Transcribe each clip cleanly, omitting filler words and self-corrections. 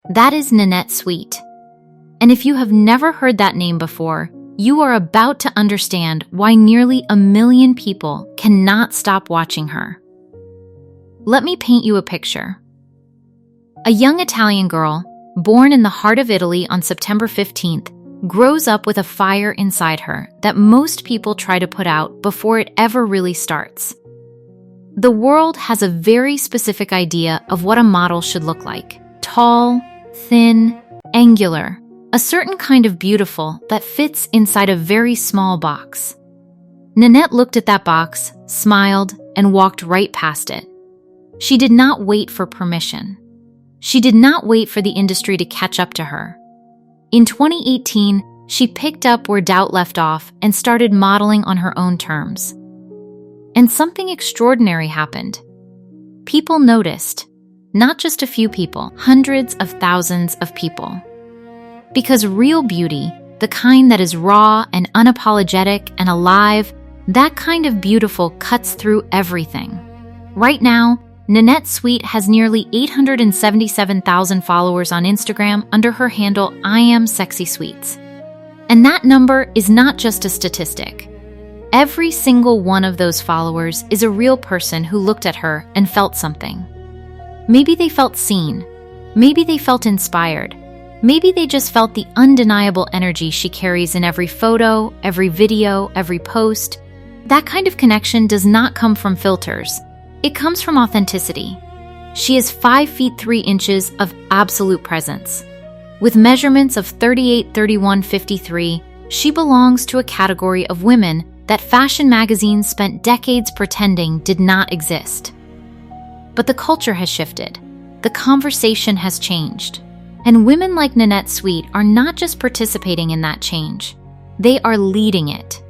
That is Nanette Sweet. And if you have never heard that name before, you are about to understand why nearly 1 million people cannot stop watching her. Let me paint you a picture. A young Italian girl, born in the heart of Italy on September 15th, grows up with a fire inside her that most people try to put out before it ever really starts. The world has a very specific idea of what a model should look like. Tall, thin, angular, a certain kind of beautiful that fits inside a very small box. Nanette looked at that box, smiled, and walked right past it. She did not wait for permission. She did not wait for the industry to catch up to her. In 2018, she picked up where doubt left off and started modeling on her own terms. And something extraordinary happened. People noticed. Not just a few people, hundreds of thousands of people. Because real beauty, the kind that is raw and unapologetic and alive, that kind of beautiful cuts through everything. Right now, Nanette Sweet has nearly 877,000 followers on Instagram under her handle IAmSexySweets. And that number is not just a statistic. Every single one of those followers is a real person who looked at her and felt something. Maybe they felt seen. Maybe they felt inspired. Maybe they just felt the undeniable energy she carries in every photo, every video, every post. That kind of connection does not come from filters. It comes from authenticity. She is 5 feet 3 inches of absolute presence. With measurements of 38, 31, 53, she belongs to a category of women that fashion magazines spent decades pretending did not exist. But the culture has shifted. The conversation has changed. And women like Nanette Sweet are not just participating in that change. They are leading it.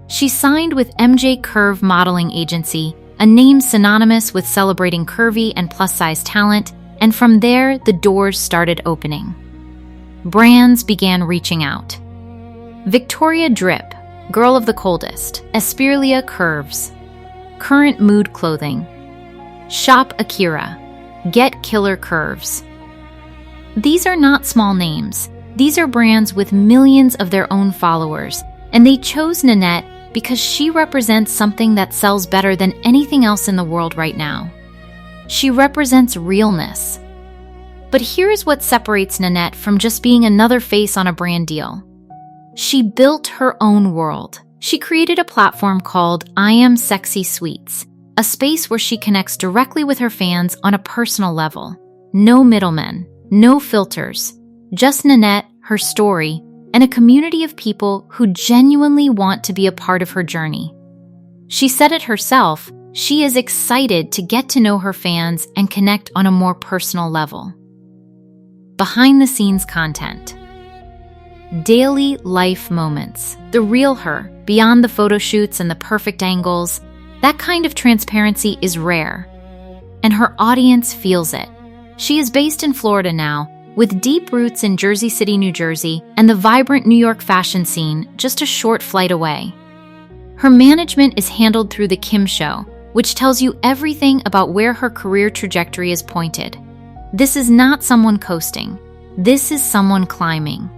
She signed with MJ Curve Modeling Agency, a name synonymous with celebrating curvy and plus-size talent, and from there, the doors started opening. Brands began reaching out. Victoria Drip, Girl of the Coldest, Espirlia Curves, Current Mood Clothing, Shop Akira, Get Killer Curves. These are not small names. These are brands with millions of their own followers, and they chose Nanette because she represents something that sells better than anything else in the world right now. She represents realness. But here is what separates Nanette from just being another face on a brand deal. She built her own world. She created a platform called IAmSexySweets, a space where she connects directly with her fans on a personal level. No middlemen, no filters, just Nanette, her story, and a community of people who genuinely want to be a part of her journey. She said it herself, she is excited to get to know her fans and connect on a more personal level. Behind-the-scenes content. Daily life moments. The real her, beyond the photo shoots and the perfect angles. That kind of transparency is rare. And her audience feels it. She is based in Florida now, with deep roots in Jersey City, New Jersey, and the vibrant New York fashion scene just a short flight away. Her management is handled through The Kim Show, which tells you everything about where her career trajectory is pointed. This is not someone coasting. This is someone climbing.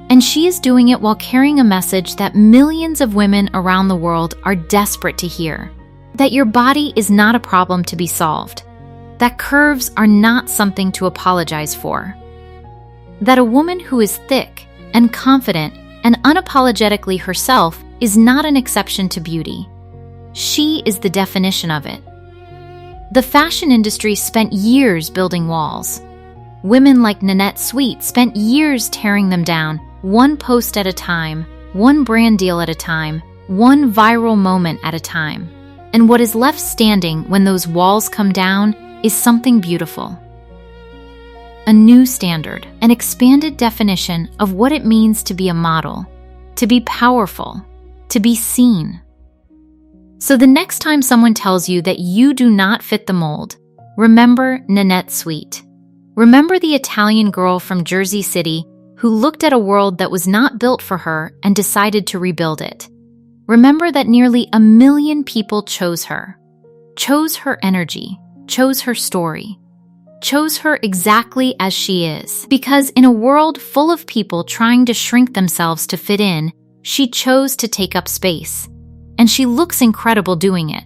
And she is doing it while carrying a message that millions of women around the world are desperate to hear. That your body is not a problem to be solved. That curves are not something to apologize for. That a woman who is thick and confident and unapologetically herself is not an exception to beauty. She is the definition of it. The fashion industry spent years building walls. Women like Nanette Sweet spent years tearing them down, one post at a time, one brand deal at a time, one viral moment at a time. And what is left standing when those walls come down is something beautiful. A new standard, an expanded definition of what it means to be a model, to be powerful, to be seen. So the next time someone tells you that you do not fit the mold, remember Nanette Sweet. Remember the Italian girl from Jersey City who looked at a world that was not built for her and decided to rebuild it. Remember that nearly 1 million people chose her energy, chose her story, chose her exactly as she is. Because in a world full of people trying to shrink themselves to fit in, she chose to take up space. And she looks incredible doing it.